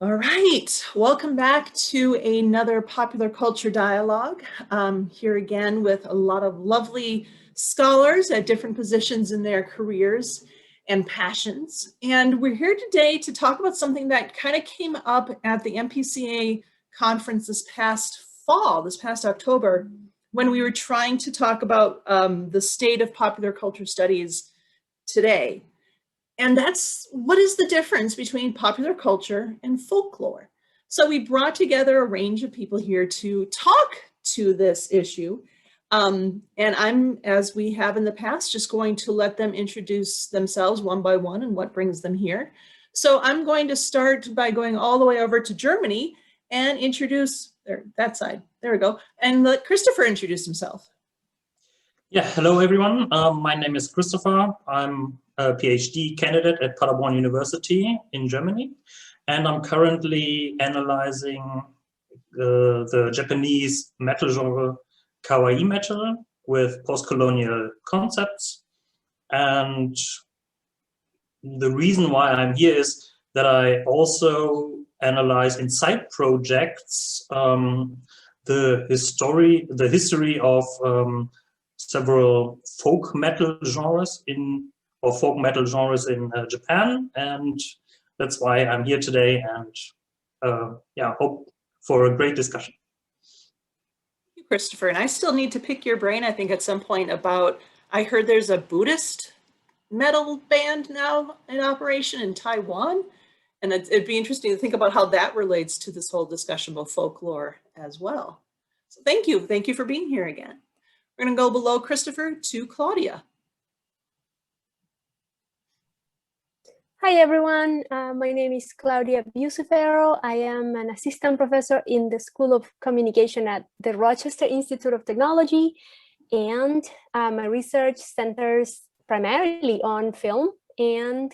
All right, welcome back to another popular culture dialogue. Here again with a lot of lovely scholars at different positions in their careers and passions. And we're here today to talk about something that kind of came up at the MPCA conference this past fall, this past October, when we were trying to talk about the state of popular culture studies today. And that's what is the difference between popular culture and folklore. So we brought together a range of people here to talk to this issue. And I'm, as we have in the past, just going to let them introduce themselves one by one and what brings them here. So I'm going to start by going all the way over to Germany and introduce that side. There we go. And let Christopher introduce himself. Yeah, hello everyone. My name is Christopher. I'm a PhD candidate at Paderborn University in Germany, and I'm currently analyzing the Japanese metal genre kawaii metal with post-colonial concepts. And the reason why I'm here is that I also analyze in side projects the history of several folk metal genres in Japan, and that's why I'm here today, and yeah, hope for a great discussion. Thank you, Christopher. And I still need to pick your brain, I think, at some point about, I heard there's a Buddhist metal band now in operation in Taiwan, and it'd be interesting to think about how that relates to this whole discussion about folklore as well. So thank you for being here again. We're going to go below Christopher to Claudia. Hi everyone, my name is Claudia Bucciferro. I am an assistant professor in the School of Communication at the Rochester Institute of Technology, and my research centers primarily on film and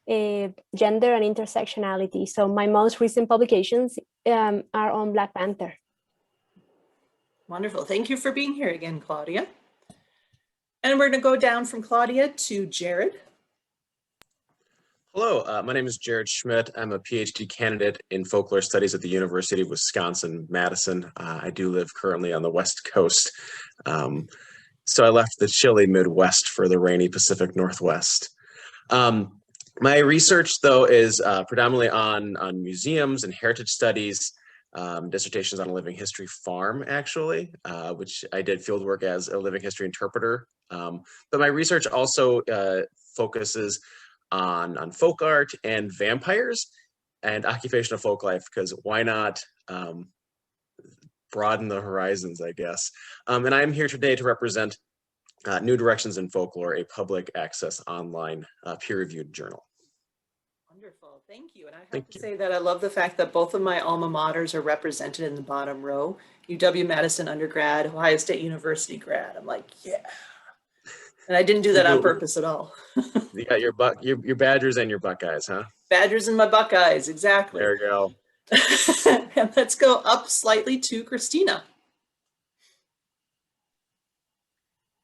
gender and intersectionality. So my most recent publications are on Black Panther. Wonderful. Thank you for being here again, Claudia. And we're going to go down from Claudia to Jared. Hello, my name is Jared Schmidt. I'm a PhD candidate in folklore studies at the University of Wisconsin-Madison. I do live currently on the West Coast. So I left the chilly Midwest for the rainy Pacific Northwest. My research, though, is predominantly on museums and heritage studies. Dissertations on a living history farm, actually, which I did field work as a living history interpreter. But my research also focuses on folk art and vampires and occupational folk life, because why not broaden the horizons, I guess. And I'm here today to represent New Directions in Folklore, a public access online peer-reviewed journal. Wonderful, thank you. And I have to say that I love the fact that both of my alma maters are represented in the bottom row. UW-Madison undergrad, Ohio State University grad. I'm like, yeah. And I didn't do that on purpose at all. You got your Badgers and your Buckeyes, huh? Badgers and my Buckeyes, exactly. There you go. And let's go up slightly to Kristina.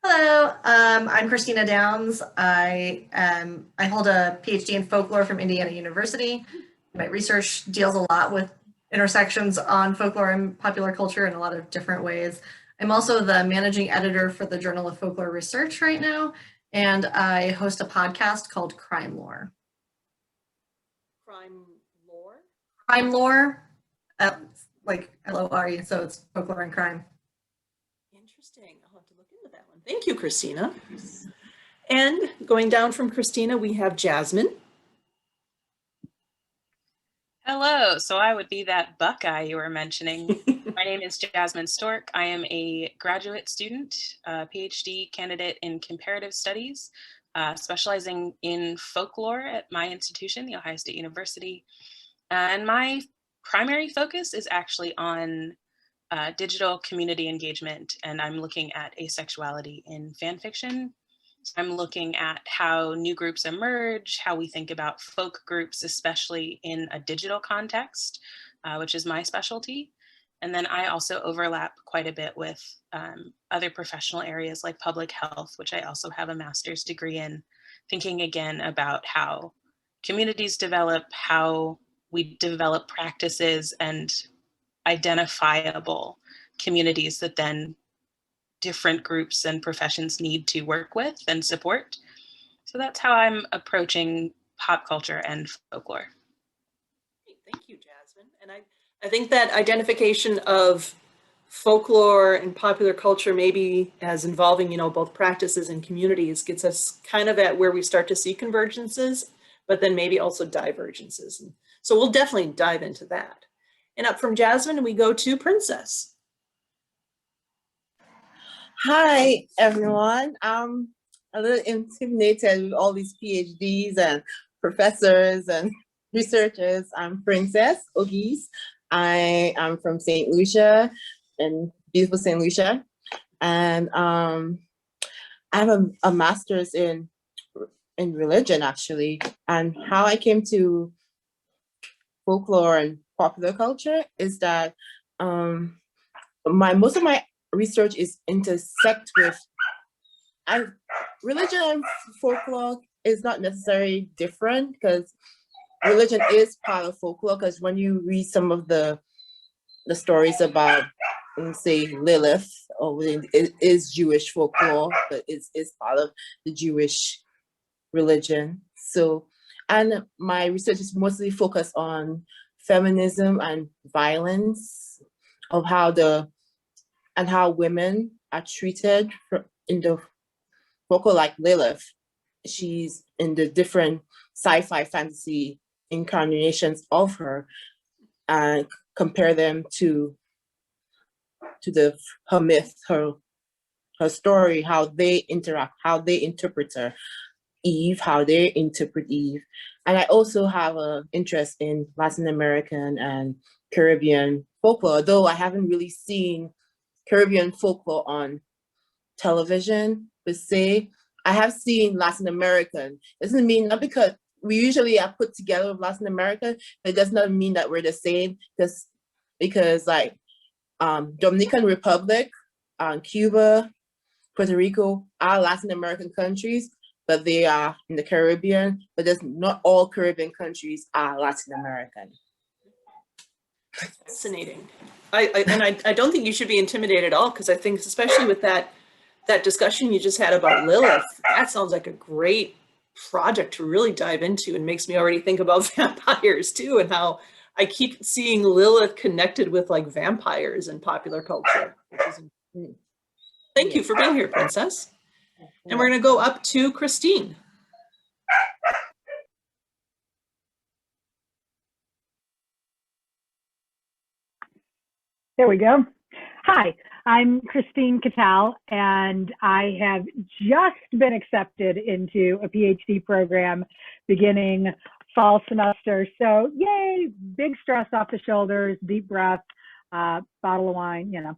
Hello, I'm Kristina Downs. I hold a PhD in folklore from Indiana University. My research deals a lot with intersections on folklore and popular culture in a lot of different ways. I'm also the managing editor for the Journal of Folklore Research right now, and I host a podcast called Crime Lore. Crime Lore? Crime Lore, like L-O-R-E, so it's folklore and crime. Interesting. I'll have to look into that one. Thank you, Kristina. And going down from Kristina, we have Jasmine. Hello, so I would be that Buckeye you were mentioning. My name is Jasmine Stork. I am a graduate student, PhD candidate in comparative studies, specializing in folklore at my institution, The Ohio State University. And my primary focus is actually on digital community engagement, and I'm looking at asexuality in fan fiction. I'm looking at how new groups emerge, how we think about folk groups, especially in a digital context, which is my specialty. And then I also overlap quite a bit with other professional areas like public health, which I also have a master's degree in, thinking again about how communities develop, how we develop practices and identifiable communities that then different groups and professions need to work with and support. So that's how I'm approaching pop culture and folklore. Thank you, Jasmine. And I think that identification of folklore and popular culture maybe as involving, you know, both practices and communities gets us kind of at where we start to see convergences, but then maybe also divergences. And so we'll definitely dive into that. And up from Jasmine, we go to Princess. Hi, everyone. I'm a little intimidated with all these PhDs and professors and researchers. I'm Princess Auguste. I am from St. Lucia, in beautiful St. Lucia. And I have a master's in religion, actually. And how I came to folklore and popular culture is that most of my research is intersect with religion and folklore is not necessarily different, because religion is part of folklore. Because when you read some of the stories about, say, Lilith, or it is Jewish folklore, but it's part of the Jewish religion. So, and my research is mostly focused on feminism and violence, of how women are treated in the folklore, like Lilith. She's in the different sci-fi fantasy incarnations of her, and compare them to her myth, her story, how they interact, how they interpret her, Eve, how they interpret Eve. And I also have an interest in Latin American and Caribbean folklore, though I haven't really seen Caribbean folklore on television per se. I have seen Latin American. Doesn't mean, not because we usually are put together with Latin American, but it does not mean that we're the same, because like Dominican Republic, Cuba, Puerto Rico are Latin American countries, but they are in the Caribbean, but not all Caribbean countries are Latin American. Fascinating. I don't think you should be intimidated at all, because I think, especially with that discussion you just had about Lilith, that sounds like a great project to really dive into, and makes me already think about vampires too, and how I keep seeing Lilith connected with like vampires in popular culture. Thank you for being here, Princess. And we're going to go up to Kristine. There we go. Hi, I'm Kristine Ketel, and I have just been accepted into a PhD program beginning fall semester. So yay, big stress off the shoulders, deep breath, bottle of wine, you know.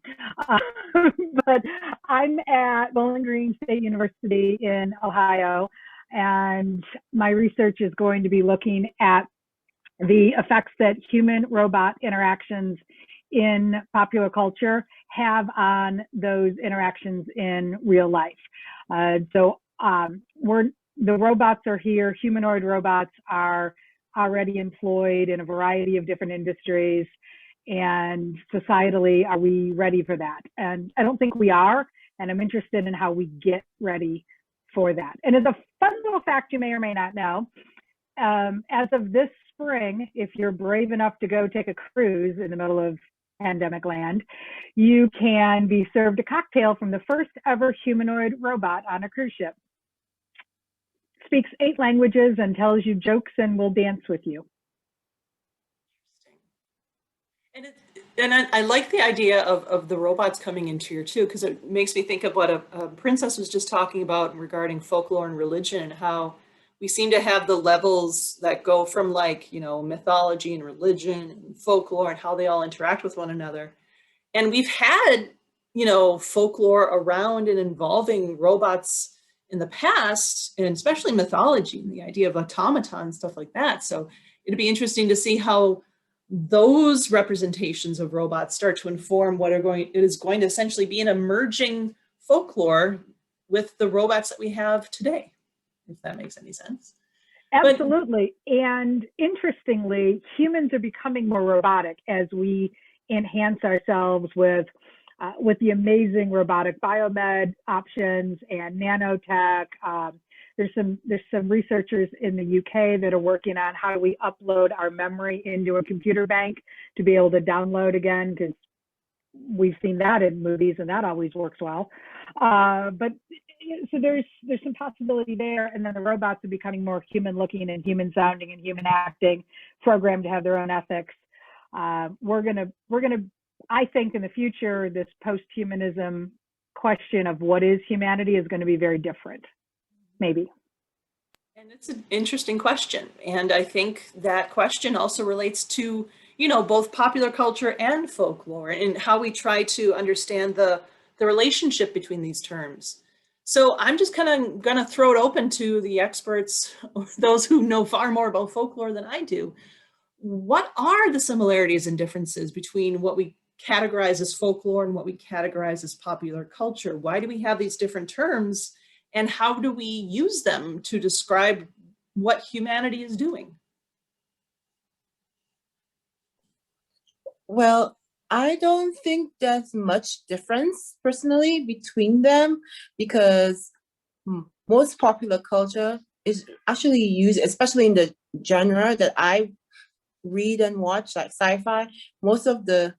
But I'm at Bowling Green State University in Ohio, and my research is going to be looking at the effects that human-robot interactions in popular culture have on those interactions in real life. The robots are here. Humanoid robots are already employed in a variety of different industries, and societally, are we ready for that? And I don't think we are, and I'm interested in how we get ready for that. And as a fun little fact you may or may not know, as of this spring, if you're brave enough to go take a cruise in the middle of pandemic land, you can be served a cocktail from the first ever humanoid robot on a cruise ship. Speaks 8 languages and tells you jokes and will dance with you. And I like the idea of the robots coming into here too, because it makes me think of what a Princess was just talking about regarding folklore and religion, and how we seem to have the levels that go from, like, you know, mythology and religion and folklore, and how they all interact with one another. And we've had, you know, folklore around and involving robots in the past, and especially mythology and the idea of automatons, stuff like that. So it'd be interesting to see how those representations of robots start to inform what it is going to essentially be an emerging folklore with the robots that we have today, if that makes any sense. Absolutely. And interestingly, humans are becoming more robotic as we enhance ourselves with the amazing robotic biomed options and nanotech. There's some researchers in the UK that are working on how do we upload our memory into a computer bank to be able to download again, because we've seen that in movies and that always works well. But so there's some possibility there. And then the robots are becoming more human looking and human sounding and human acting, programmed to have their own ethics. We're gonna, I think in the future, this post-humanism question of what is humanity is going to be very different, maybe. And it's an interesting question. And I think that question also relates to, you know, both popular culture and folklore and how we try to understand the relationship between these terms. So I'm just kind of going to throw it open to the experts, or those who know far more about folklore than I do. What are the similarities and differences between what we categorize as folklore and what we categorize as popular culture? Why do we have these different terms, and how do we use them to describe what humanity is doing? Well, I don't think there's much difference personally between them, because most popular culture is actually used, especially in the genre that I read and watch, like sci-fi. Most of the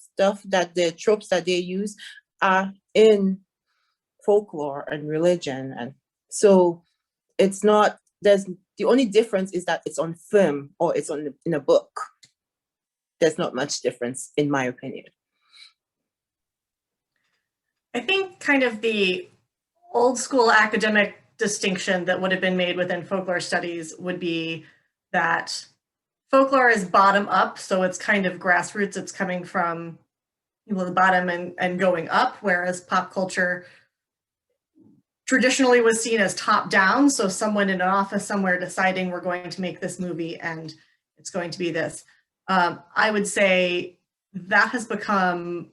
stuff that the tropes that they use are in folklore and religion, and so it's not, there's, the only difference is that it's on film or it's on in a book. There's not much difference, in my opinion. I think kind of the old school academic distinction that would have been made within folklore studies would be that folklore is bottom up, so it's kind of grassroots, it's coming from people at the bottom and going up, whereas pop culture traditionally was seen as top down, so someone in an office somewhere deciding we're going to make this movie and it's going to be this. I would say that has become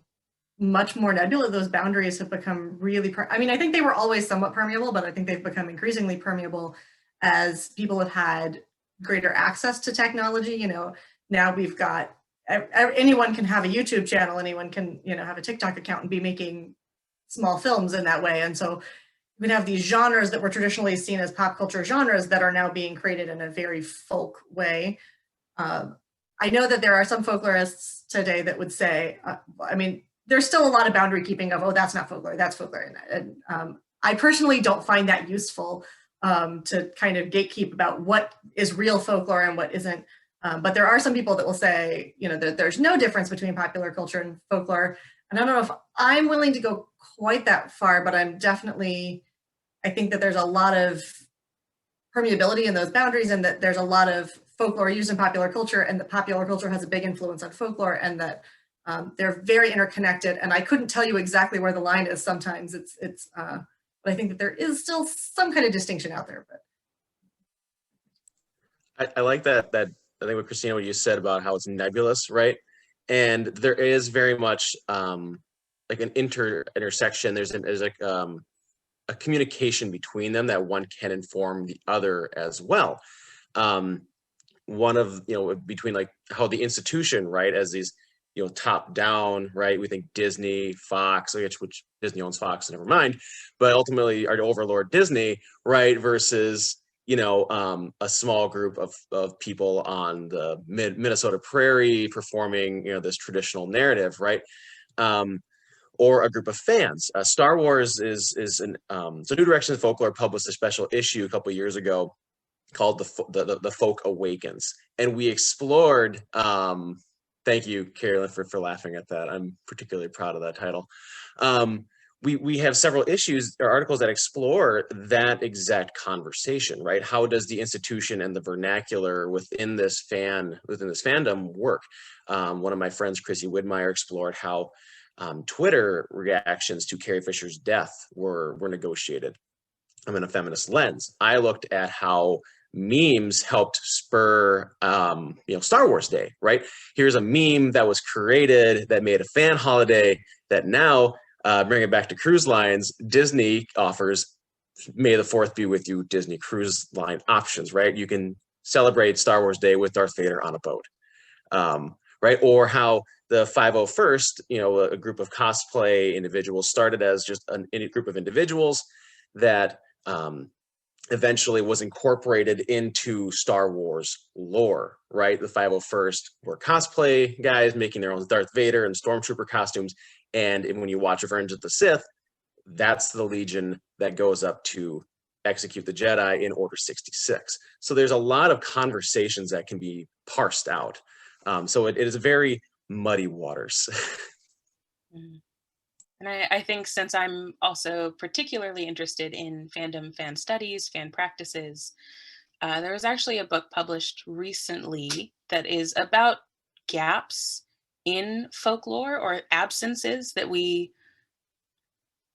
much more nebulous. Those boundaries have become really, I mean, I think they were always somewhat permeable, but I think they've become increasingly permeable as people have had greater access to technology. You know, now we've got, anyone can have a YouTube channel, anyone can, you know, have a TikTok account and be making small films in that way. And so we have these genres that were traditionally seen as pop culture genres that are now being created in a very folk way. I know that there are some folklorists today that would say, I mean, there's still a lot of boundary keeping of, oh, that's not folklore, that's folklore. And I personally don't find that useful to kind of gatekeep about what is real folklore and what isn't. But there are some people that will say, you know, that there's no difference between popular culture and folklore. And I don't know if I'm willing to go quite that far, but I'm definitely, I think that there's a lot of permeability in those boundaries, and that there's a lot of folklore used in popular culture, and that popular culture has a big influence on folklore, and that they're very interconnected. And I couldn't tell you exactly where the line is sometimes. But I think that there is still some kind of distinction out there. I like that I think what Kristina, what you said about how it's nebulous, right? And there is very much like an intersection. There's like a communication between them that one can inform the other as well. One of, you know, between like how the institution, right, as these, you know, top down, right, we think Disney, Fox, which Disney owns Fox, never mind, but ultimately our overlord Disney, right, versus, you know, a small group of people on the Minnesota prairie performing, you know, this traditional narrative, right? Or a group of fans. Star Wars is so New Directions Folklore published a special issue a couple of years ago called the Folk Awakens, and we explored. Thank you, Carolyn, for laughing at that. I'm particularly proud of that title. We have several issues or articles that explore that exact conversation, right? How does the institution and the vernacular within this fandom work? One of my friends, Chrissy Widmeyer, explored how Twitter reactions to Carrie Fisher's death were negotiated. I'm in a feminist lens. I looked at how memes helped spur you know, Star Wars Day, right? Here's a meme that was created that made a fan holiday that now, bring it back to cruise lines, Disney offers May the 4th be with you Disney Cruise Line options, right? You can celebrate Star Wars Day with Darth Vader on a boat, right? Or how the 501st, you know, a group of cosplay individuals started as just a group of individuals that eventually was incorporated into Star Wars lore, right? The 501st were cosplay guys making their own Darth Vader and Stormtrooper costumes. And when you watch Revenge of the Sith, that's the Legion that goes up to execute the Jedi in Order 66. So there's a lot of conversations that can be parsed out. So it is very muddy waters. And I think since I'm also particularly interested in fandom, fan studies, fan practices, there was actually a book published recently that is about gaps in folklore or absences that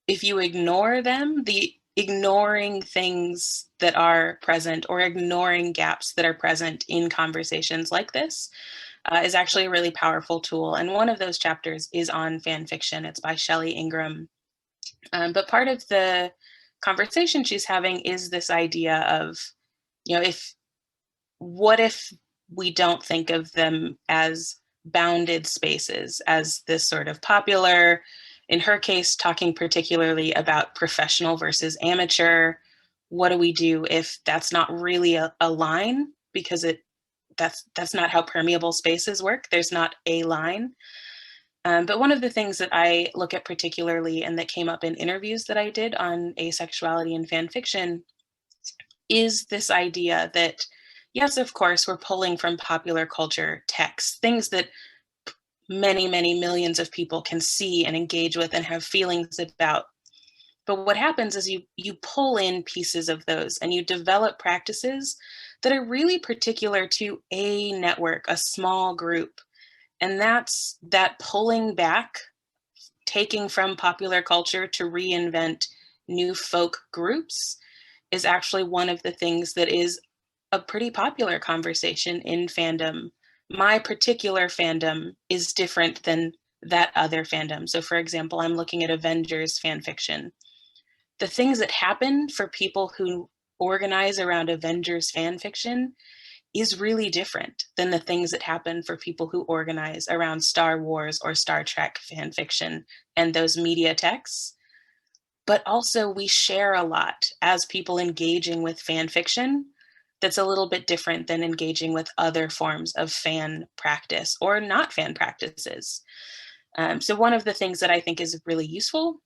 if you ignore them, the ignoring things that are present or ignoring gaps that are present in conversations like this is actually a really powerful tool. And one of those chapters is on fan fiction. It's by Shelly Ingram. But part of the conversation she's having is this idea of, you know, what if we don't think of them as bounded spaces, as this sort of popular, in her case, talking particularly about professional versus amateur. What do we do if that's not really a line? Because that's not how permeable spaces work. There's not a line. But one of the things that I look at particularly, and that came up in interviews that I did on asexuality and fan fiction, is this idea that, yes, of course, we're pulling from popular culture texts, things that many, many millions of people can see and engage with and have feelings about. But what happens is you pull in pieces of those and you develop practices that are really particular to a network, a small group. And that's that pulling back, taking from popular culture to reinvent new folk groups is actually one of the things that is a pretty popular conversation in fandom. My particular fandom is different than that other fandom. So for example, I'm looking at Avengers fan fiction. The things that happen for people who organize around Avengers fan fiction is really different than the things that happen for people who organize around Star Wars or Star Trek fan fiction and those media texts. But also we share a lot as people engaging with fan fiction that's a little bit different than engaging with other forms of fan practice or not fan practices. So one of the things that I think is really useful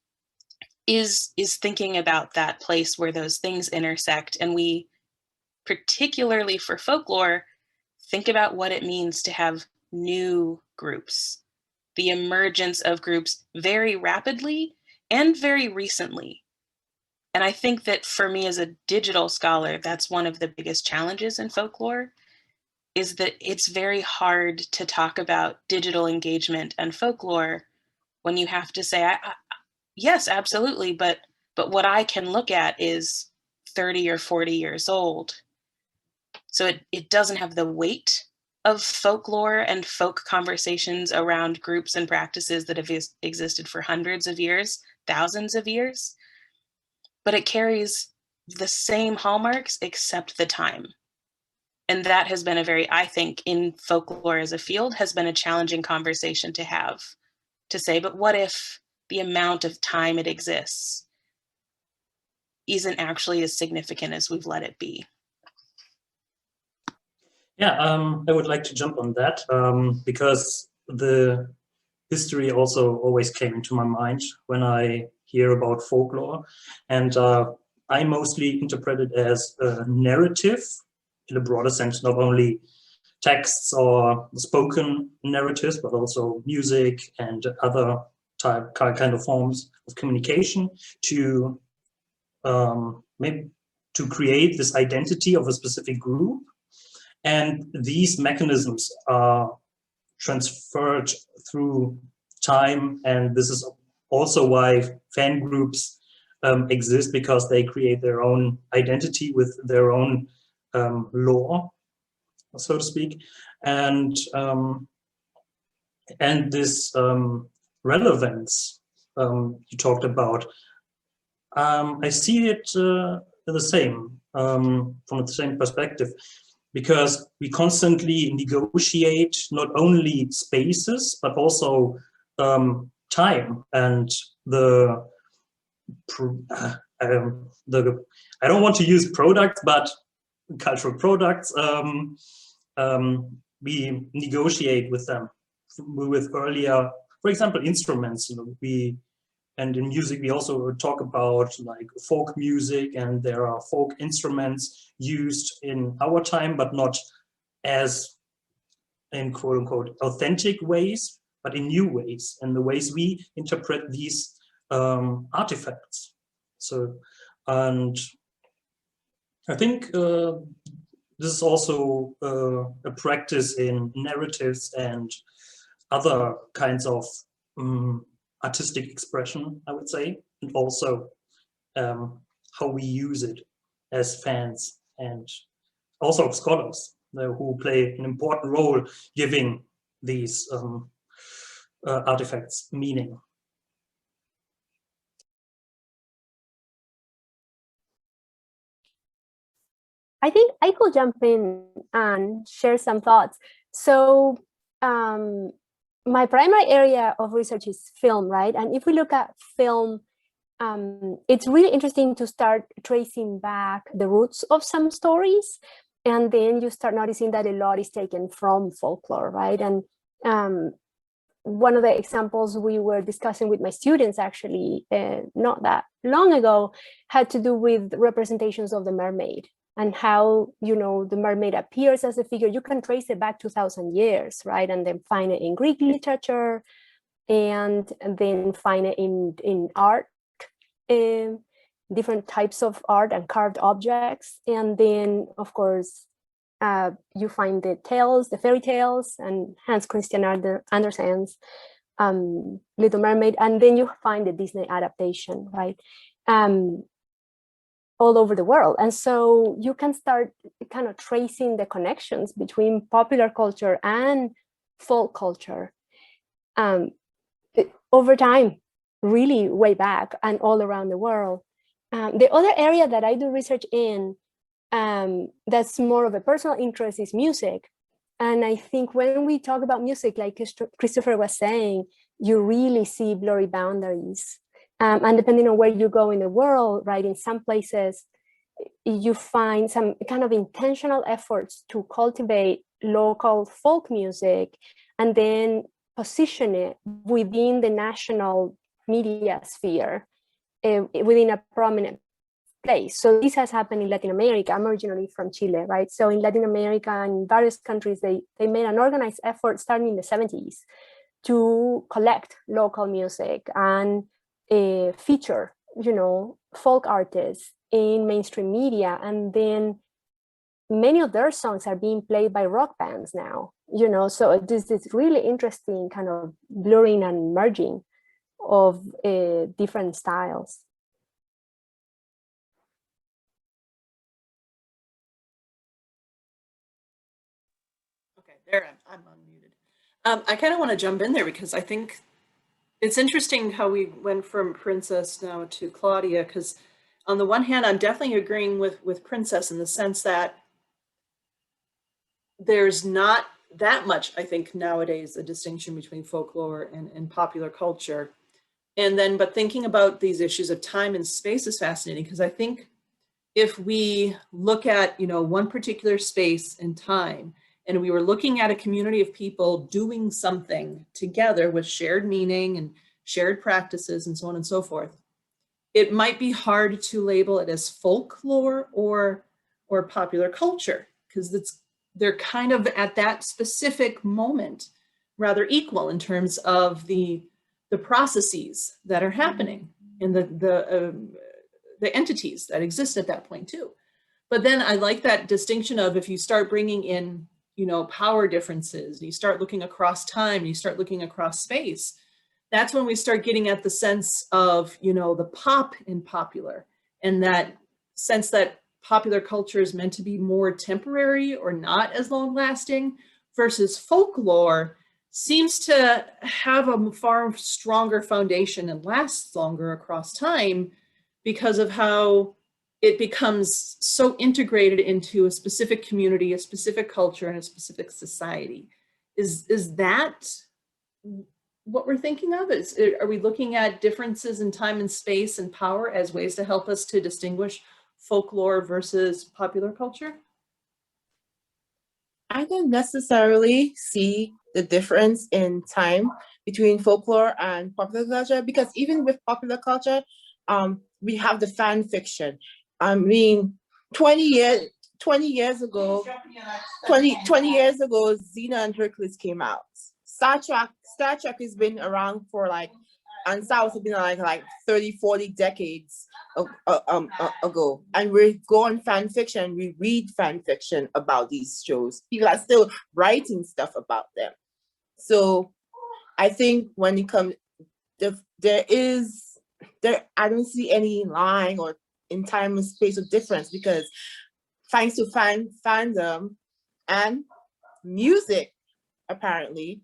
is thinking about that place where those things intersect. And we, particularly for folklore, think about what it means to have new groups, the emergence of groups very rapidly and very recently. And I think that for me as a digital scholar, that's one of the biggest challenges in folklore, is that it's very hard to talk about digital engagement and folklore when you have to say, yes, absolutely, but what I can look at is 30 or 40 years old. So it doesn't have the weight of folklore and folk conversations around groups and practices that have existed for hundreds of years, thousands of years, but it carries the same hallmarks except the time. And that has been I think in folklore as a field, has been a challenging conversation to have, to say, but what if the amount of time it exists isn't actually as significant as we've let it be? Yeah, I would like to jump on that because the history also always came into my mind when I hear about folklore. And I mostly interpret it as a narrative in a broader sense, not only texts or spoken narratives, but also music and other kind of forms of communication to maybe to create this identity of a specific group. And these mechanisms are transferred through time. And this is also why fan groups exist, because they create their own identity with their own lore, so to speak. And this relevance you talked about, I see it the same, from the same perspective, because we constantly negotiate not only spaces, but also time and the I don't want to use products, but cultural products, we negotiate with them with earlier, for example, instruments. And in music, we also talk about like folk music, and there are folk instruments used in our time, but not as in quote unquote authentic ways, but in new ways, and the ways we interpret these artifacts. So, and I think this is also a practice in narratives and other kinds of artistic expression, I would say, and also how we use it as fans and also scholars who play an important role giving these artifacts meaning. I think I could jump in and share some thoughts. So my primary area of research is film, right? And if we look at film, it's really interesting to start tracing back the roots of some stories. And then you start noticing that a lot is taken from folklore, right? And one of the examples we were discussing with my students actually not that long ago had to do with representations of the mermaid, and how, you know, the mermaid appears as a figure. You can trace it back 2,000 years, right? And then find it in Greek literature, and then find it in art, different types of art and carved objects. And then, of course, you find the tales, the fairy tales, and Hans Christian Andersen's Little Mermaid. And then you find the Disney adaptation, right? All over the world. And so you can start kind of tracing the connections between popular culture and folk culture over time, really way back and all around the world. The other area that I do research in that's more of a personal interest is music. And I think when we talk about music, like Christopher was saying, you really see blurry boundaries. And depending on where you go in the world, right, in some places, you find some kind of intentional efforts to cultivate local folk music and then position it within the national media sphere, within a prominent place. So this has happened in Latin America. I'm originally from Chile, right? So in Latin America and various countries, they made an organized effort starting in the 70s to collect local music and feature, you know, folk artists in mainstream media. And then many of their songs are being played by rock bands now, you know, so this is really interesting kind of blurring and merging of different styles. Okay, there I'm unmuted. I kind of want to jump in there because I think it's interesting how we went from Princess now to Claudia, because on the one hand, I'm definitely agreeing with Princess in the sense that there's not that much, I think, nowadays, a distinction between folklore and popular culture. And then, but thinking about these issues of time and space is fascinating, because I think if we look at, you know, one particular space and time, and we were looking at a community of people doing something together with shared meaning and shared practices and so on and so forth, it might be hard to label it as folklore or popular culture, because they're kind of at that specific moment rather equal in terms of the processes that are happening and the entities that exist at that point too. But then I like that distinction of, if you start bringing in, you know, power differences, you start looking across time, you start looking across space, that's when we start getting at the sense of, you know, the pop in popular, and that sense that popular culture is meant to be more temporary or not as long lasting, versus folklore seems to have a far stronger foundation and lasts longer across time, because of how it becomes so integrated into a specific community, a specific culture, and a specific society. Is that what we're thinking of? Are we looking at differences in time and space and power as ways to help us to distinguish folklore versus popular culture? I don't necessarily see the difference in time between folklore and popular culture, because even with popular culture, we have the fan fiction. I mean, 20 years ago, Xena and Hercules came out. Star Trek has been around for like, and Star Wars has been like 30, 40 decades ago. And we go on fan fiction, we read fan fiction about these shows. People are still writing stuff about them. So I think when it comes, I don't see any line or in time and space of difference, because thanks to fandom and music, apparently,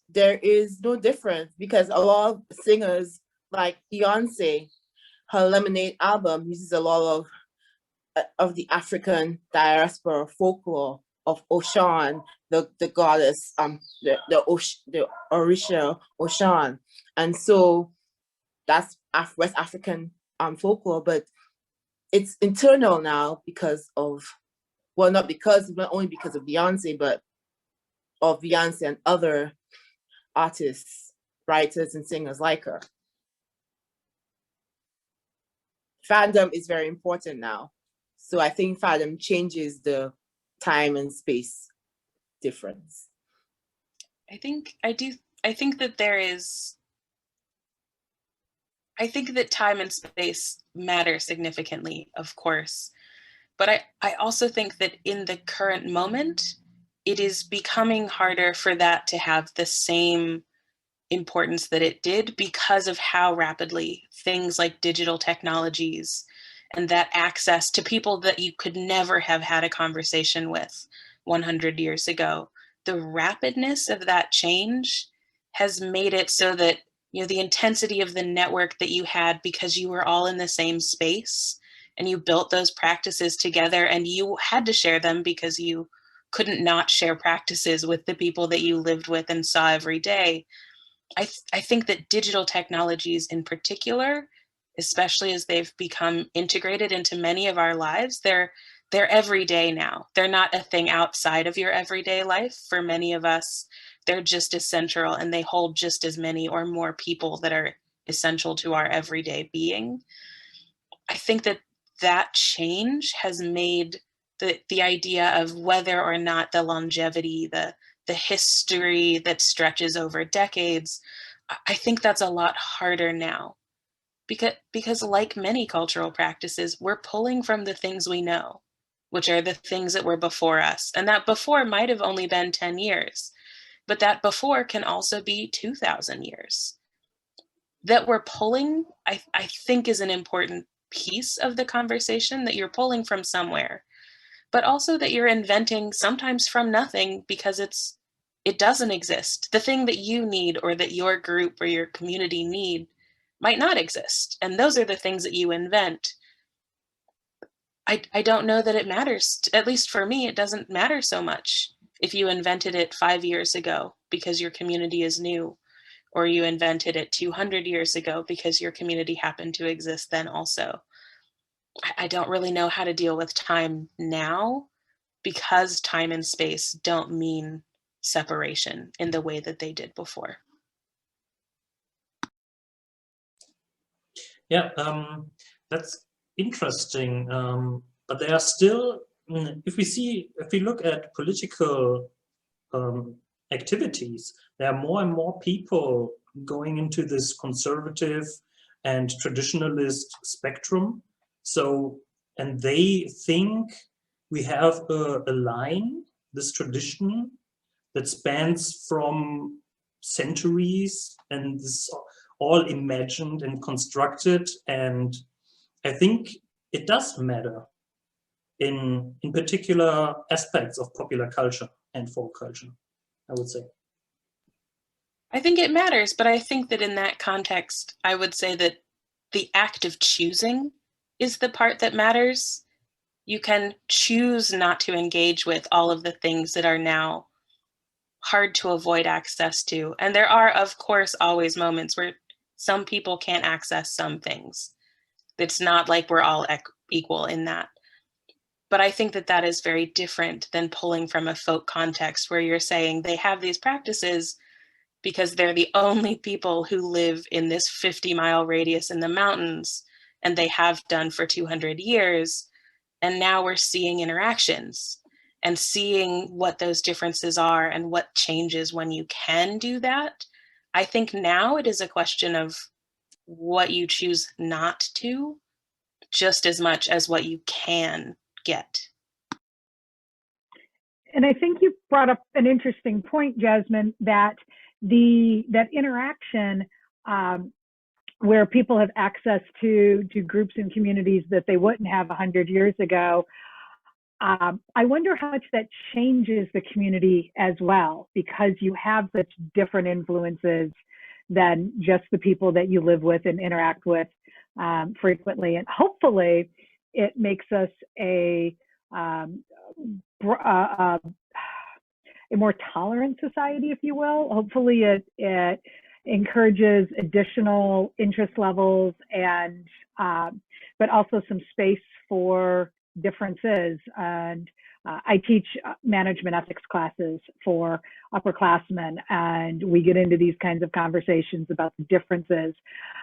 there is no difference, because a lot of singers like Beyonce, her Lemonade album uses a lot of the African diaspora folklore of Oshan, the goddess, the Orisha Oshan, and so that's West African folklore, but it's internal now because of, well, not only because of Beyonce, but of Beyonce and other artists, writers, and singers like her. Fandom is very important now. So I think fandom changes the time and space difference. I think that time and space matter significantly, of course. But I also think that in the current moment, it is becoming harder for that to have the same importance that it did, because of how rapidly things like digital technologies and that access to people that you could never have had a conversation with 100 years ago, the rapidness of that change has made it so that, you know, the intensity of the network that you had because you were all in the same space and you built those practices together, and you had to share them because you couldn't not share practices with the people that you lived with and saw every day. I think that digital technologies in particular, especially as they've become integrated into many of our lives, they're everyday now. They're not a thing outside of your everyday life. For many of us, they're just as central, and they hold just as many or more people that are essential to our everyday being. I think that change has made the idea of whether or not the longevity, the history that stretches over decades, I think that's a lot harder now, because like many cultural practices, we're pulling from the things we know, which are the things that were before us. And that before might have only been 10 years, but that before can also be 2,000 years. That we're pulling, I think, is an important piece of the conversation, that you're pulling from somewhere, but also that you're inventing sometimes from nothing because it doesn't exist. The thing that you need, or that your group or your community need, might not exist. And those are the things that you invent. I don't know that it matters. At least for me, it doesn't matter so much if you invented it 5 years ago because your community is new, or you invented it 200 years ago because your community happened to exist then also. I don't really know how to deal with time now, because time and space don't mean separation in the way that they did before. Yeah, that's interesting. But there are still, if we look at political activities, there are more and more people going into this conservative and traditionalist spectrum. So, and they think we have a line, this tradition that spans from centuries, and this all imagined and constructed. And I think it does matter in particular aspects of popular culture and folk culture, I would say. I think it matters, but I think that in that context, I would say that the act of choosing is the part that matters. You can choose not to engage with all of the things that are now hard to avoid access to. And there are, of course, always moments where some people can't access some things. It's not like we're all equal in that. But I think that that is very different than pulling from a folk context where you're saying they have these practices because they're the only people who live in this 50-mile radius in the mountains, and they have done for 200 years. And now we're seeing interactions and seeing what those differences are and what changes when you can do that. I think now it is a question of what you choose not to, just as much as what you can get. And I think you brought up an interesting point, Jasmine, that that interaction where people have access to groups and communities that they wouldn't have 100 years ago. I wonder how much that changes the community as well, because you have such different influences than just the people that you live with and interact with frequently. And hopefully it makes us a more tolerant society, if you will. Hopefully it encourages additional interest levels and but also some space for differences. And I teach management ethics classes for upperclassmen, and we get into these kinds of conversations about the differences.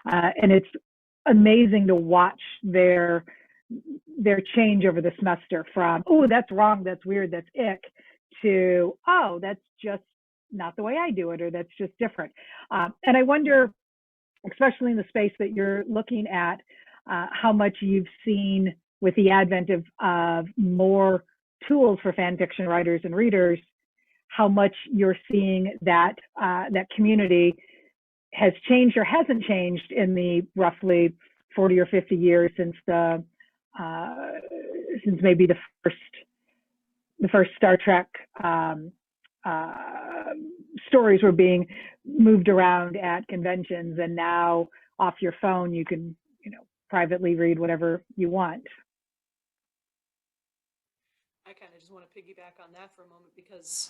And it's amazing to watch their change over the semester from, oh, that's wrong, that's weird, that's ick, to, oh, that's just not the way I do it, or that's just different. And I wonder, especially in the space that you're looking at, how much you've seen with the advent of more tools for fan fiction writers and readers, how much you're seeing that that community has changed or hasn't changed in the roughly 40 or 50 years since maybe the first Star Trek stories were being moved around at conventions, and now off your phone you can, privately read whatever you want. I kind of just want to piggyback on that for a moment, because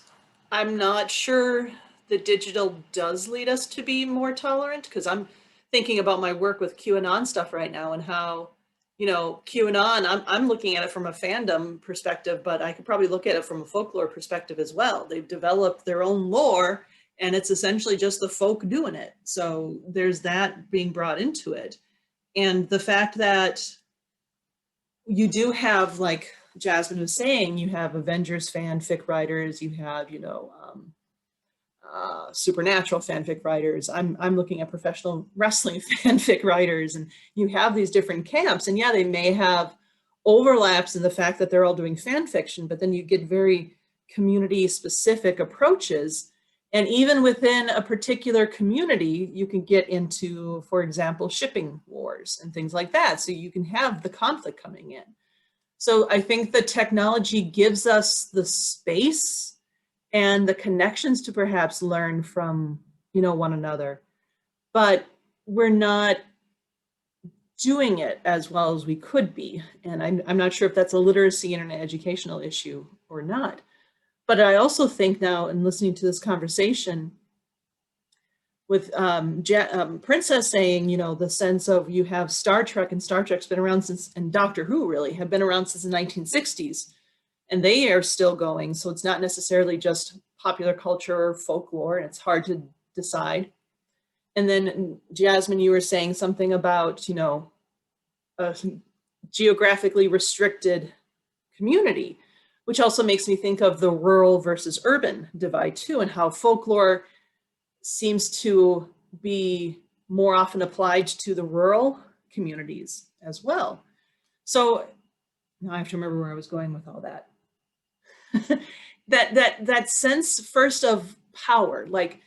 I'm not sure the digital does lead us to be more tolerant, because I'm thinking about my work with QAnon stuff right now and how, QAnon, I'm looking at it from a fandom perspective, but I could probably look at it from a folklore perspective as well. They've developed their own lore, and it's essentially just the folk doing it. So there's that being brought into it. And the fact that you do have, like Jasmine was saying, you have Avengers fanfic writers, you have, supernatural fanfic writers. I'm looking at professional wrestling fanfic writers, and you have these different camps. And yeah, they may have overlaps in the fact that they're all doing fan fiction, but then you get very community specific approaches. And even within a particular community, you can get into, for example, shipping wars and things like that. So you can have the conflict coming in. So I think the technology gives us the space and the connections to perhaps learn from, one another, but we're not doing it as well as we could be. And I'm not sure if that's a literacy and an educational issue or not. But I also think now, in listening to this conversation with Princess saying, the sense of you have Star Trek, and Star Trek's been around since, and Doctor Who really have been around since the 1960s, and they are still going. So it's not necessarily just popular culture or folklore, and it's hard to decide. And then Jasmine, you were saying something about, a geographically restricted community, which also makes me think of the rural versus urban divide too, and how folklore seems to be more often applied to the rural communities as well. So now I have to remember where I was going with all that. that sense first of power, like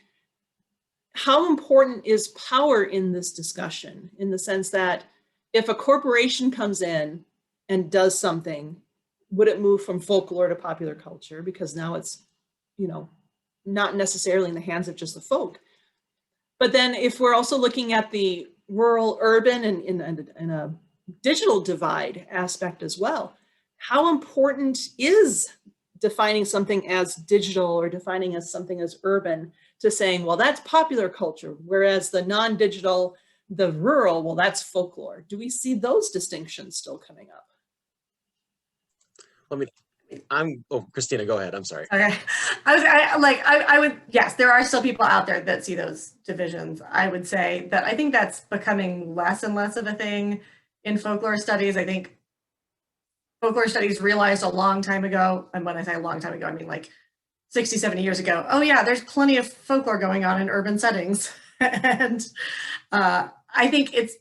how important is power in this discussion, in the sense that if a corporation comes in and does something, would it move from folklore to popular culture? Because now it's, not necessarily in the hands of just the folk. But then if we're also looking at the rural, urban, and in a digital divide aspect as well. How important is defining something as digital or defining as something as urban to saying, well, that's popular culture, whereas the non-digital, the rural, well, that's folklore? Do we see those distinctions still coming up? Kristina, go ahead. I'm sorry. Okay. I would, yes, there are still people out there that see those divisions. I would say that I think that's becoming less and less of a thing in folklore studies. I think folklore studies realized a long time ago, and when I say a long time ago, I mean like 60, 70 years ago, oh yeah, there's plenty of folklore going on in urban settings. And I think it's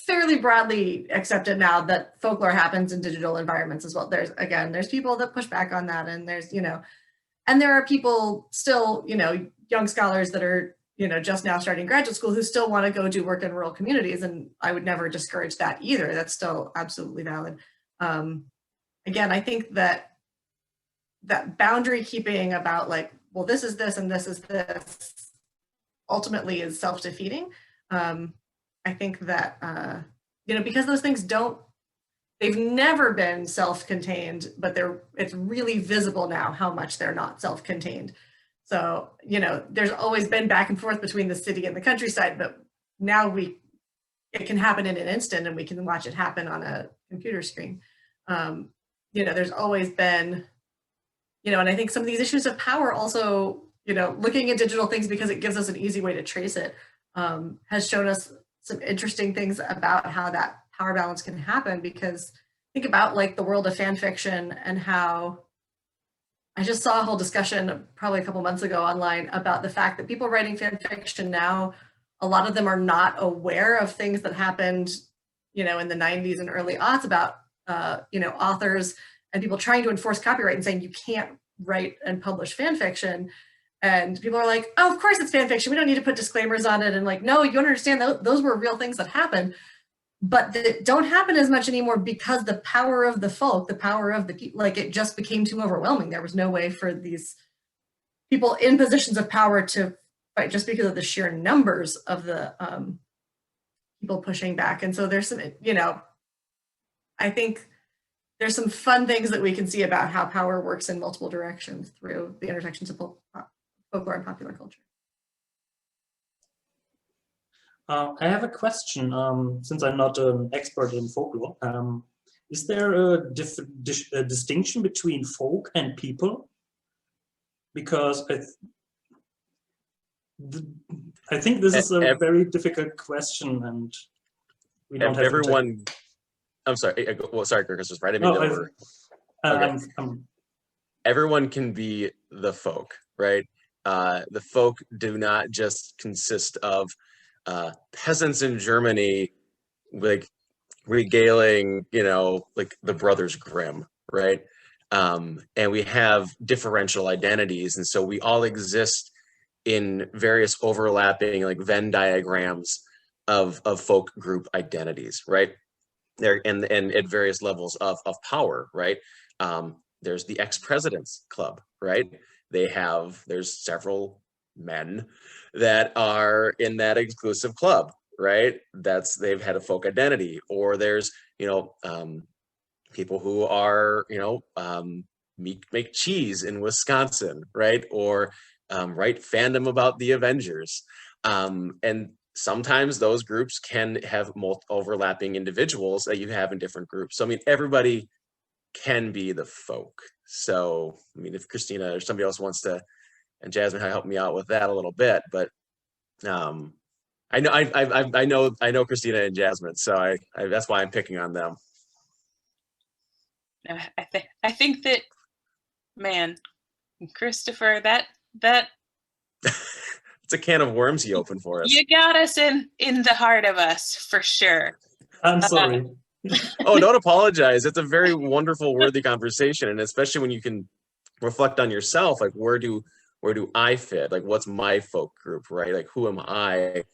fairly broadly accepted now that folklore happens in digital environments as well. There's people that push back on that, and there's, and there are people still, young scholars that are, just now starting graduate school who still want to go do work in rural communities. And I would never discourage that either. That's still absolutely valid. Again, I think that boundary keeping about like, well, this is this and this is this ultimately is self-defeating. I think that, because those things they've never been self-contained, but it's really visible now how much they're not self-contained. So, there's always been back and forth between the city and the countryside, but now it can happen in an instant and we can watch it happen on a computer screen. There's always been, and I think some of these issues of power also, looking at digital things because it gives us an easy way to trace it, has shown us some interesting things about how that power balance can happen. Because think about like the world of fan fiction and how I just saw a whole discussion probably a couple months ago online about the fact that people writing fan fiction now, a lot of them are not aware of things that happened, in the 90s and early aughts about, authors and people trying to enforce copyright and saying you can't write and publish fan fiction. And people are like, oh, of course it's fan fiction. We don't need to put disclaimers on it. And like, no, you don't understand. Those were real things that happened, but that don't happen as much anymore because the power of the folk, the power of the people, like it just became too overwhelming. There was no way for these people in positions of power to fight just because of the sheer numbers of the people pushing back. And so there's some, I think there's some fun things that we can see about how power works in multiple directions through the intersections of folklore and popular culture. I have a question, since I'm not an expert in folklore. Is there a distinction between folk and people? Because I think this is a very difficult question, and we don't have everyone. I'm sorry. Well, sorry, Chris was right. I mean, okay. Everyone can be the folk, right? The folk do not just consist of peasants in Germany, like regaling, like the Brothers Grimm, right? And we have differential identities, and so we all exist in various overlapping, like Venn diagrams of folk group identities, right? There and at various levels of power, right? There's the ex-presidents club, right? There's several men that are in that exclusive club, right? They've had a folk identity. Or there's, people who are, make cheese in Wisconsin, right? Or write fandom about the Avengers. And sometimes those groups can have overlapping individuals that you have in different groups. So, I mean, everybody can be the folk. So, I mean, if Kristina or somebody else wants to, and Jasmine, help me out with that a little bit, but I know Kristina and Jasmine, so that's why I'm picking on them. I think that, man, Christopher, that it's a can of worms you open for us. You got us in the heart of us for sure. I'm sorry. Oh, don't apologize. It's a very wonderful, worthy conversation, and especially when you can reflect on yourself, like where do I fit? Like, what's my folk group, right? Like, who am I,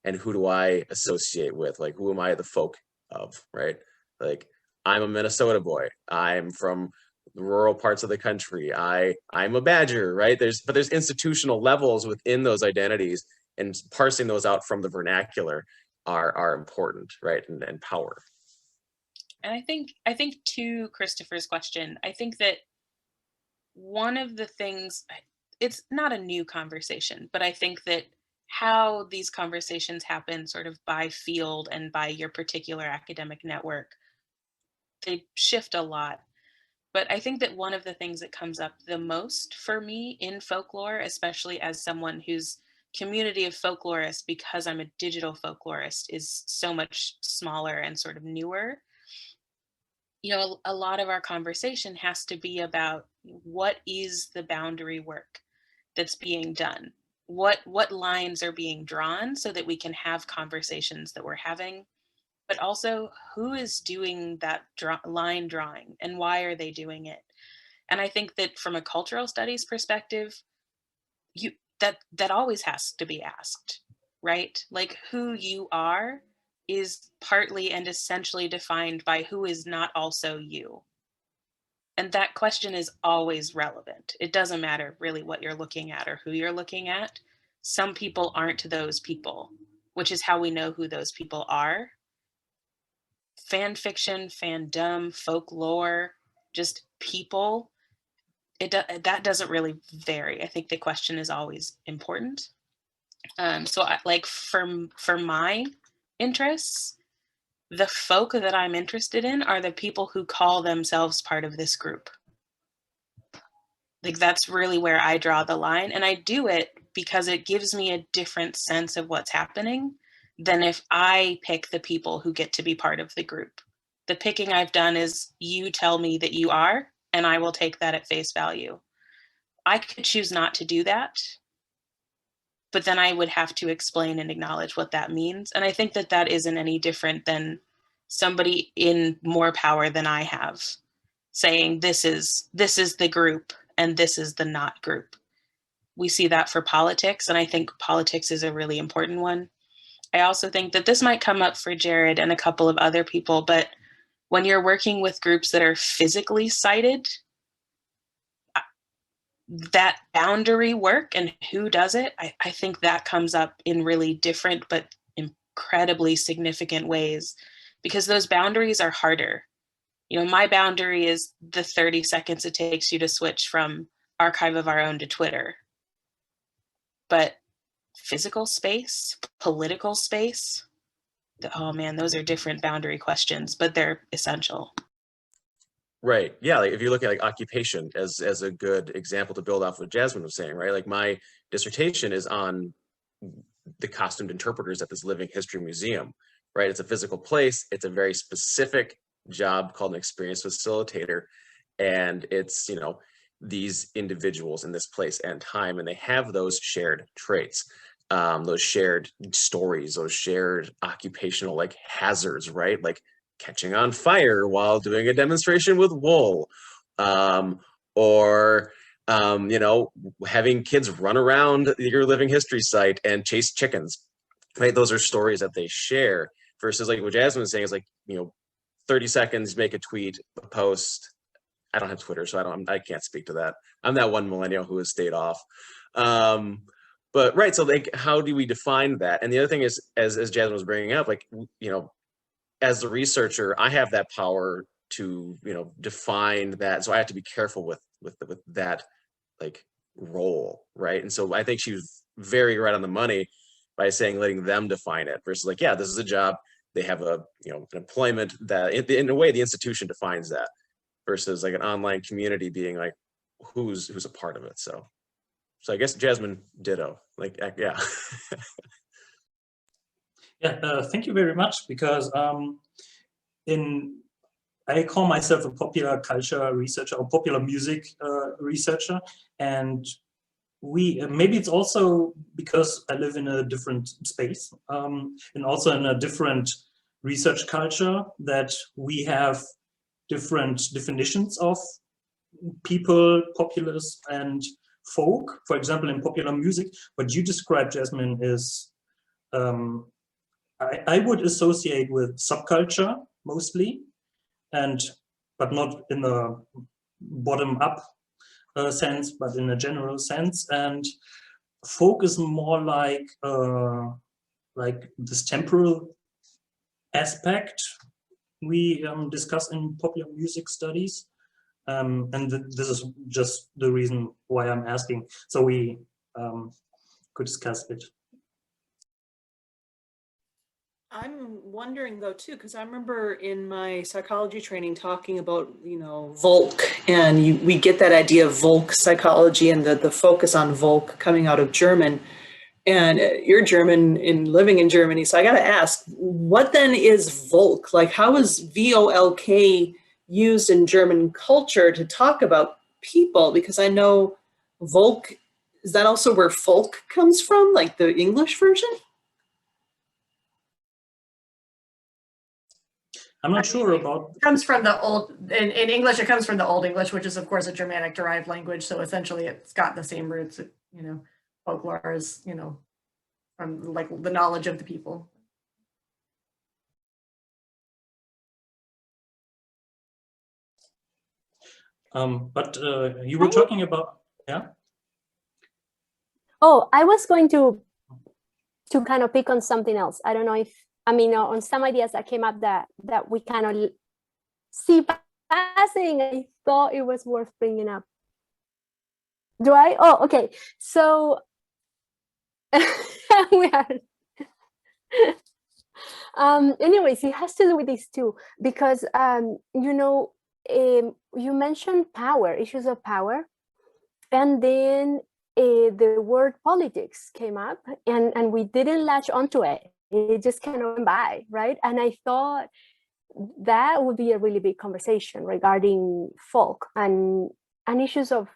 and who do I associate with? Like, who am I the folk of, right? Like, I'm a Minnesota boy. I'm from the rural parts of the country. I'm a Badger, right? There's institutional levels within those identities, and parsing those out from the vernacular are important, right? And power. And I think to Christopher's question, I think that one of the things, it's not a new conversation, but I think that how these conversations happen sort of by field and by your particular academic network, they shift a lot. But I think that one of the things that comes up the most for me in folklore, especially as someone whose community of folklorists, because I'm a digital folklorist, is so much smaller and sort of newer, you know, a lot of our conversation has to be about what is the boundary work that's being done? What lines are being drawn so that we can have conversations that we're having, but also who is doing that line drawing and why are they doing it? And I think that from a cultural studies perspective, that always has to be asked, right? Like who you are is partly and essentially defined by who is not also you. And that question is always relevant. It doesn't matter really what you're looking at or who you're looking at. Some people aren't those people, which is how we know who those people are. Fan fiction, fandom, folklore, just people, that doesn't really vary. I think the question is always important. So like for my interests, the folk that I'm interested in are the people who call themselves part of this group. Like that's really where I draw the line, and I do it because it gives me a different sense of what's happening than if I pick the people who get to be part of the group. The picking I've done is you tell me that you are, and I will take that at face value. I could choose not to do that, but then I would have to explain and acknowledge what that means. And I think that that isn't any different than somebody in more power than I have saying this is the group and this is the not group. We see that for politics, and I think politics is a really important one. I also think that this might come up for Jared and a couple of other people, but when you're working with groups that are physically sited, that boundary work and who does it, I think that comes up in really different but incredibly significant ways, because those boundaries are harder. You know, my boundary is the 30 seconds it takes you to switch from Archive of Our Own to Twitter. But physical space, political space, oh man, those are different boundary questions, but they're essential. Right. Yeah. Like if you look at like occupation as a good example to build off what Jasmine was saying, right? Like my dissertation is on the costumed interpreters at this living history museum, right? It's a physical place. It's a very specific job called an experience facilitator. And it's, you know, these individuals in this place and time, and they have those shared traits, those shared stories, those shared occupational like hazards, right? Like catching on fire while doing a demonstration with wool, or you know, having kids run around your living history site and chase chickens, right? Those are stories that they share, versus like what Jasmine was saying is like, you know, 30 seconds, make a tweet, a post. I don't have Twitter, so I can't speak to that. I'm that one millennial who has stayed off. But right, so like, how do we define that? And the other thing is, as Jasmine was bringing up, like, you know, as a researcher, I have that power to, you know, define that. So I have to be careful with that like role, right? And so I think she was very right on the money by saying letting them define it versus like, yeah, this is a job. They have a, you know, an employment that in a way the institution defines that, versus like an online community being like who's a part of it. So I guess Jasmine ditto, like, yeah. Yeah, thank you very much, because I call myself a popular culture researcher or popular music researcher, and maybe it's also because I live in a different space and also in a different research culture, that we have different definitions of people, populace and folk. For example, in popular music, what you described, Jasmine, is I would associate with subculture mostly, but not in a bottom-up sense, but in a general sense. And folk is more like this temporal aspect we discuss in popular music studies. And this is just the reason why I'm asking. So we could discuss it. I'm wondering though too, because I remember in my psychology training talking about, Volk, and we get that idea of Volk psychology and the focus on Volk coming out of German. And you're German in living in Germany, so I got to ask, what then is Volk? Like, how is VOLK used in German culture to talk about people? Because I know Volk, is that also where folk comes from, like the English version? I'm not sure about. It comes from the old, in English, it comes from the Old English, which is of course a Germanic derived language. So essentially it's got the same roots, folklore is, from like the knowledge of the people. But you were talking about, yeah? Oh, I was going to kind of pick on something else. I don't know if, on some ideas that came up that we kind of see passing. I thought it was worth bringing up. Do I? Oh, okay. So we are. Anyways, it has to do with these two because you mentioned power, issues of power, and then the word politics came up, and we didn't latch onto it. It just kind of went by, right? And I thought that would be a really big conversation regarding folk and issues of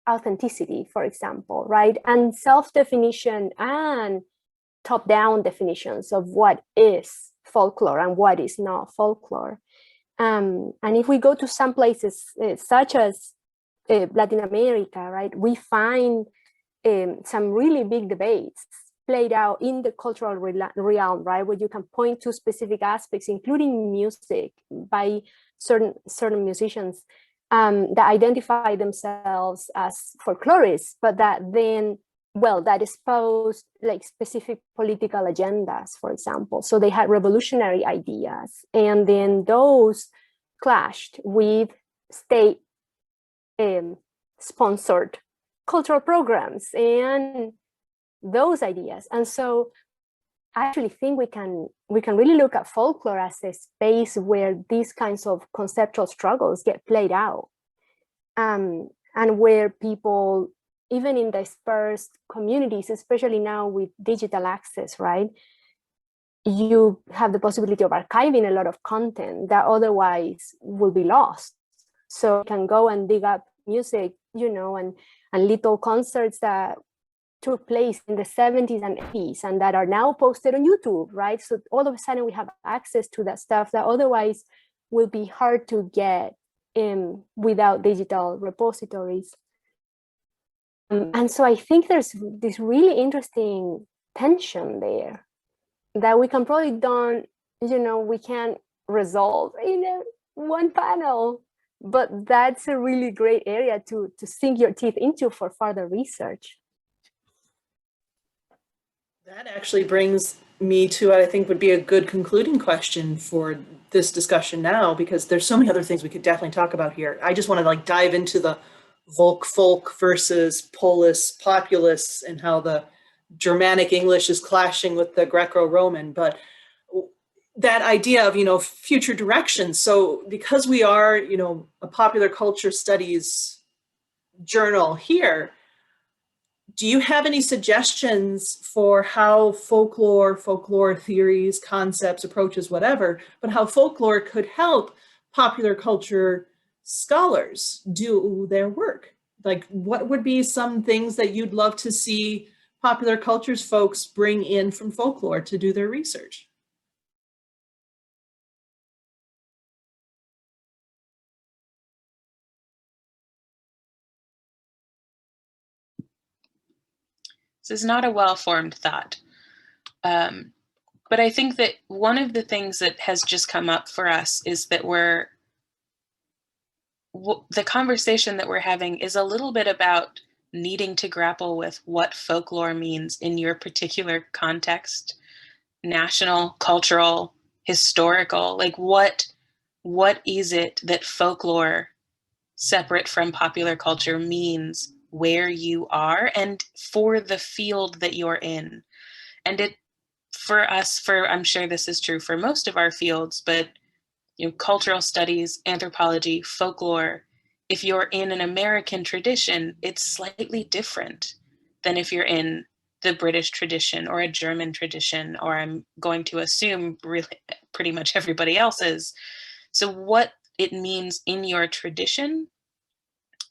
authenticity, for example, right? And self-definition and top-down definitions of what is folklore and what is not folklore. And if we go to some places such as Latin America, right, we find some really big debates played out in the cultural realm, right, where you can point to specific aspects, including music, by certain musicians that identify themselves as folklorists, but that then, that espoused like specific political agendas, for example. So they had revolutionary ideas, and then those clashed with state sponsored cultural programs and those ideas. And so I actually think we can really look at folklore as a space where these kinds of conceptual struggles get played out, and where people, even in dispersed communities, especially now with digital access, right, you have the possibility of archiving a lot of content that otherwise will be lost. So you can go and dig up music, and little concerts that took place in the 70s and 80s and that are now posted on YouTube, right? So all of a sudden we have access to that stuff that otherwise will be hard to get without digital repositories. And so I think there's this really interesting tension there that we can probably we can't resolve in one panel, but that's a really great area to sink your teeth into for further research. That actually brings me to what I think would be a good concluding question for this discussion now, because there's so many other things we could definitely talk about here. I just want to dive into the Volk folk versus polis populus and how the Germanic English is clashing with the Greco-Roman, but that idea of, future directions. So because we are, a popular culture studies journal here, do you have any suggestions for how folklore theories, concepts, approaches, whatever, but how folklore could help popular culture scholars do their work? Like, what would be some things that you'd love to see popular cultures folks bring in from folklore to do their research? This is not a well-formed thought. But I think that one of the things that has just come up for us is that the conversation that we're having is a little bit about needing to grapple with what folklore means in your particular context, national, cultural, historical. Like what is it that folklore, separate from popular culture, means where you are and for the field that you're in? And it, for us, I'm sure this is true for most of our fields, but cultural studies, anthropology, folklore, if you're in an American tradition, it's slightly different than if you're in the British tradition or a German tradition, or I'm going to assume really pretty much everybody else's. So what it means in your tradition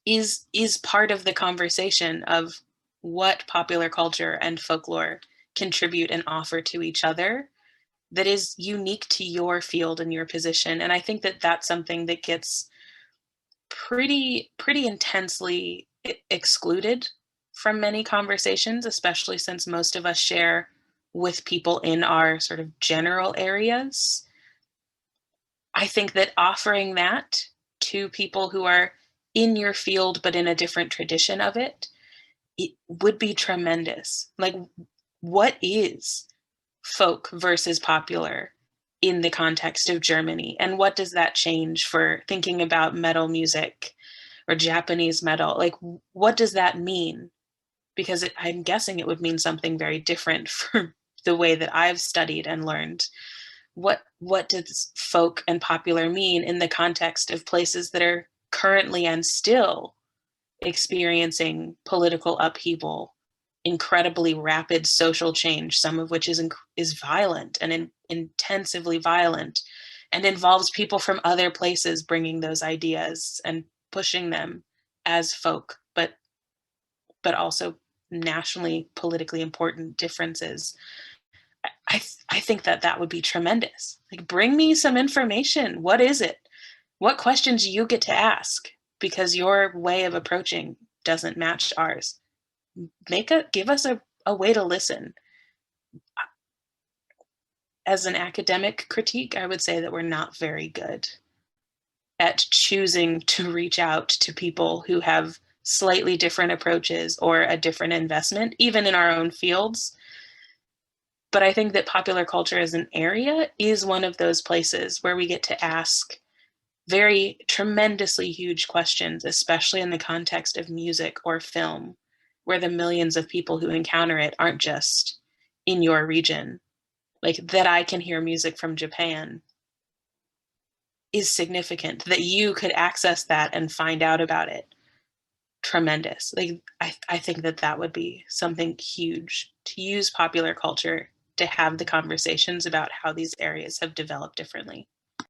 is part of the conversation of what popular culture and folklore contribute and offer to each other that is unique to your field and your position. And I think that that's something that gets pretty intensely excluded from many conversations, especially since most of us share with people in our sort of general areas. I think that offering that to people who are in your field but in a different tradition of it would be tremendous. Like, what is folk versus popular in the context of Germany? And what does that change for thinking about metal music or Japanese metal? Like, what does that mean? Because I'm guessing it would mean something very different for the way that I've studied and learned. What does folk and popular mean in the context of places that are currently and still experiencing political upheaval, incredibly rapid social change, some of which is violent and intensively violent, and involves people from other places bringing those ideas and pushing them as folk, but also nationally politically important differences. I think that would be tremendous. Like, bring me some information. What is it? What questions you get to ask because your way of approaching doesn't match ours? Give us a way to listen. As an academic critique, I would say that we're not very good at choosing to reach out to people who have slightly different approaches or a different investment, even in our own fields. But I think that popular culture as an area is one of those places where we get to ask very tremendously huge questions, especially in the context of music or film, where the millions of people who encounter it aren't just in your region. Like, that I can hear music from Japan is significant. That you could access that and find out about it, tremendous. Like, I think that would be something huge, to use popular culture to have the conversations about how these areas have developed differently. I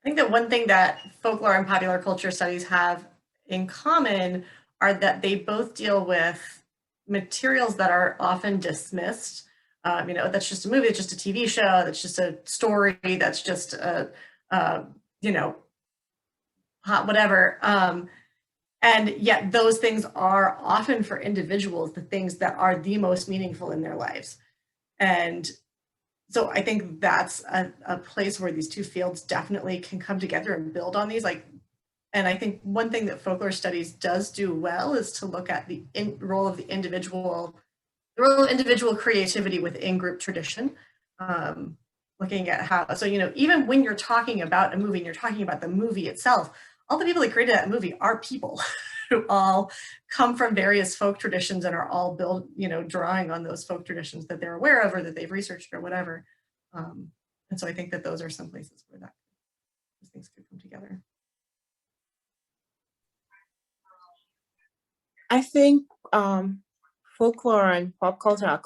think that one thing that folklore and popular culture studies have in common are that they both deal with materials that are often dismissed. That's just a movie, it's just a TV show, that's just a story, that's just a hot whatever. And yet those things are often for individuals the things that are the most meaningful in their lives. And so I think that's a place where these two fields definitely can come together and build on these. And I think one thing that folklore studies does do well is to look at the role of individual creativity within group tradition. Looking at how, so, even when you're talking about a movie and you're talking about the movie itself, all the people that created that movie are people who all come from various folk traditions and are all built, drawing on those folk traditions that they're aware of or that they've researched or whatever. And so I think that those are some places where those things could come together. I think folklore and pop culture are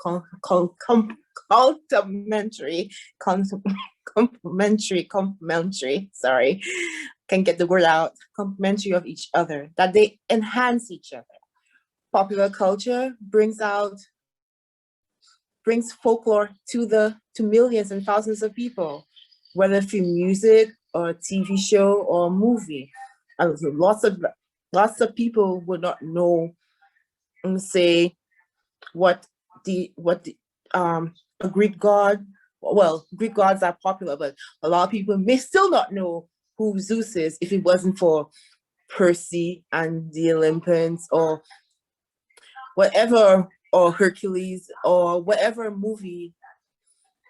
complementary, sorry, can get the word out, complementary of each other, that they enhance each other. Popular culture brings folklore to millions and thousands of people, whether through music or a TV show or a movie. And lots of people would not know, say, what the Greek god. Well, Greek gods are popular, but a lot of people may still not know who Zeus is if it wasn't for Percy and the Olympians or whatever or Hercules or whatever movie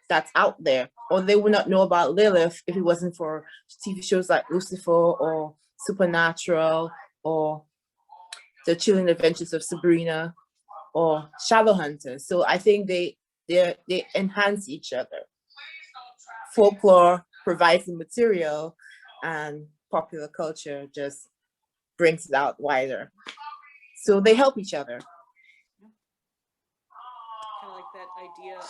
that's out there. Or they would not know about Lilith if it wasn't for TV shows like Lucifer or Supernatural or The Chilling Adventures of Sabrina or Shadowhunters. So I think they enhance each other. Folklore provides the material and popular culture just brings it out wider. So they help each other. Kind of like that idea of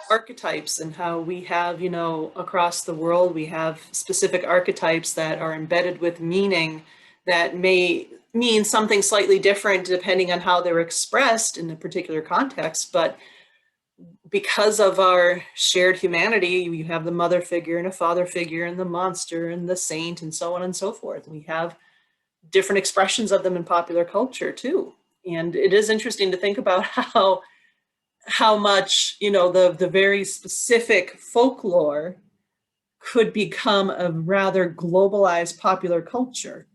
archetypes and how we have, you know, across the world, we have specific archetypes that are embedded with meaning that may mean something slightly different depending on how they're expressed in a particular context. But because of our shared humanity, you have the mother figure and a father figure and the monster and the saint and so on and so forth. We have different expressions of them in popular culture too. And it is interesting to think about how much, you know, the very specific folklore could become a rather globalized popular culture.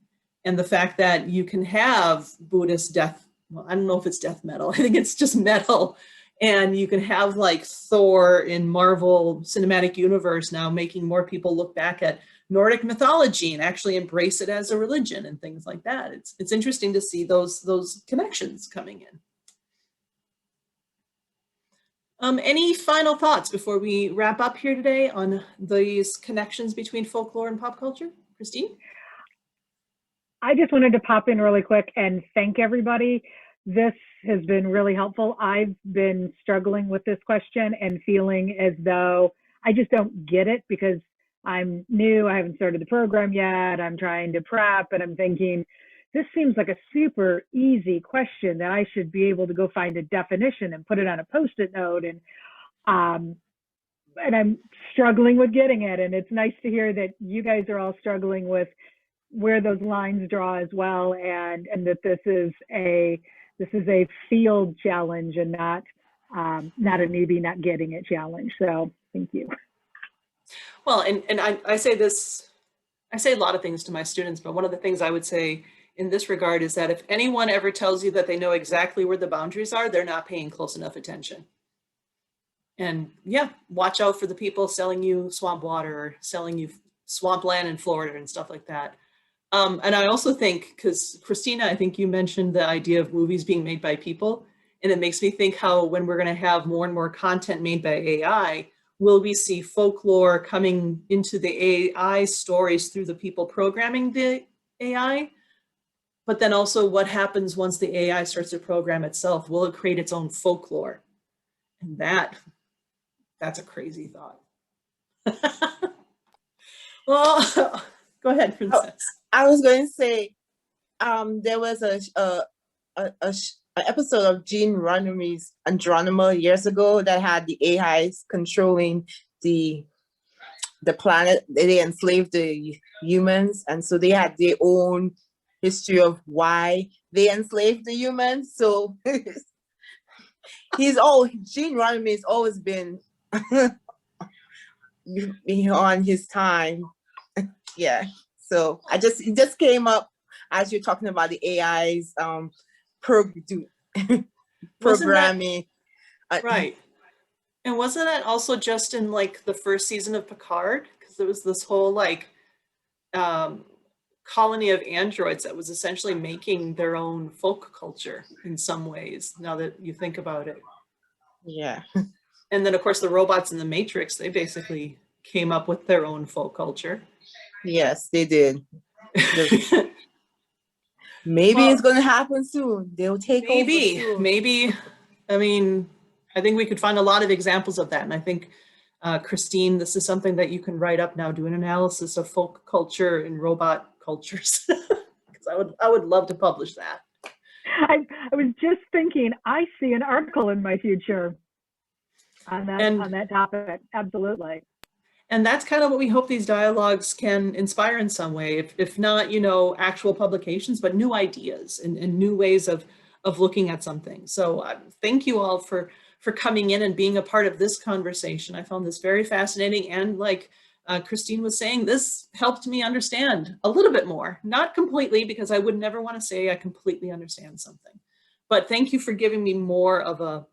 And the fact that you can have Buddhist death, well, I don't know if it's death metal, I think it's just metal. And you can have like Thor in Marvel Cinematic Universe now making more people look back at Nordic mythology and actually embrace it as a religion and things like that. It's interesting to see those connections coming in. Any final thoughts before we wrap up here today on these connections between folklore and pop culture? Kristine? I just wanted to pop in really quick and thank everybody. This has been really helpful. I've been struggling with this question and feeling as though I just don't get it because I'm new. I haven't started the program yet. I'm trying to prep and I'm thinking, this seems like a super easy question that I should be able to go find a definition and put it on a Post-it note. And I'm struggling with getting it. And it's nice to hear that you guys are all struggling with where those lines draw as well. And that this is a field challenge and not a newbie not getting it challenge. So thank you. Well, and I say this, I say a lot of things to my students, but one of the things I would say in this regard is that if anyone ever tells you that they know exactly where the boundaries are, they're not paying close enough attention. And yeah, watch out for the people selling you swamp water or selling you swampland in Florida and stuff like that. And I also think, because Kristina, I think you mentioned the idea of movies being made by people, and it makes me think how when we're going to have more and more content made by AI, will we see folklore coming into the AI stories through the people programming the AI? But then also what happens once the AI starts to program itself? Will it create its own folklore? And that's a crazy thought. Well, go ahead, Princess. I was going to say, there was an episode of Gene Roddenberry's Andromeda years ago that had the AIs controlling the planet. They enslaved the humans, and so they had their own history of why they enslaved the humans. So Gene Roddenberry has always been on his time. Yeah. So it just came up as you're talking about the AI's programming. Right. And wasn't that also just in like the first season of Picard? Because there was this whole like colony of androids that was essentially making their own folk culture in some ways, now that you think about it. Yeah. And then of course the robots in the Matrix, they basically came up with their own folk culture. Yes, they did. Maybe it's going to happen soon. They'll take over soon. Maybe. I mean, I think we could find a lot of examples of that. And I think, Kristine, this is something that you can write up now, do an analysis of folk culture and robot cultures. Because I would love to publish that. I was just thinking, I see an article in my future on that topic. Absolutely. And that's kind of what we hope these dialogues can inspire in some way, if not, you know, actual publications, but new ideas and new ways of looking at something. So thank you all for coming in and being a part of this conversation. I found this very fascinating. And like Kristine was saying, this helped me understand a little bit more, not completely, because I would never want to say I completely understand something, but thank you for giving me more of a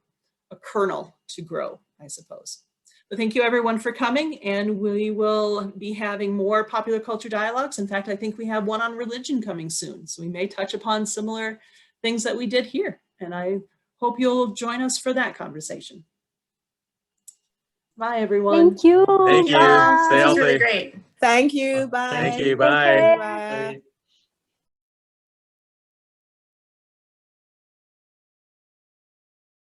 kernel to grow, I suppose. But thank you everyone for coming, and we will be having more popular culture dialogues. In fact, I think we have one on religion coming soon, so we may touch upon similar things that we did here, and I hope you'll join us for that conversation. Bye, everyone. Thank you. Thank you. Bye. Stay This was really healthy. great. Thank you. Bye. Thank you. Take Bye. care. Bye.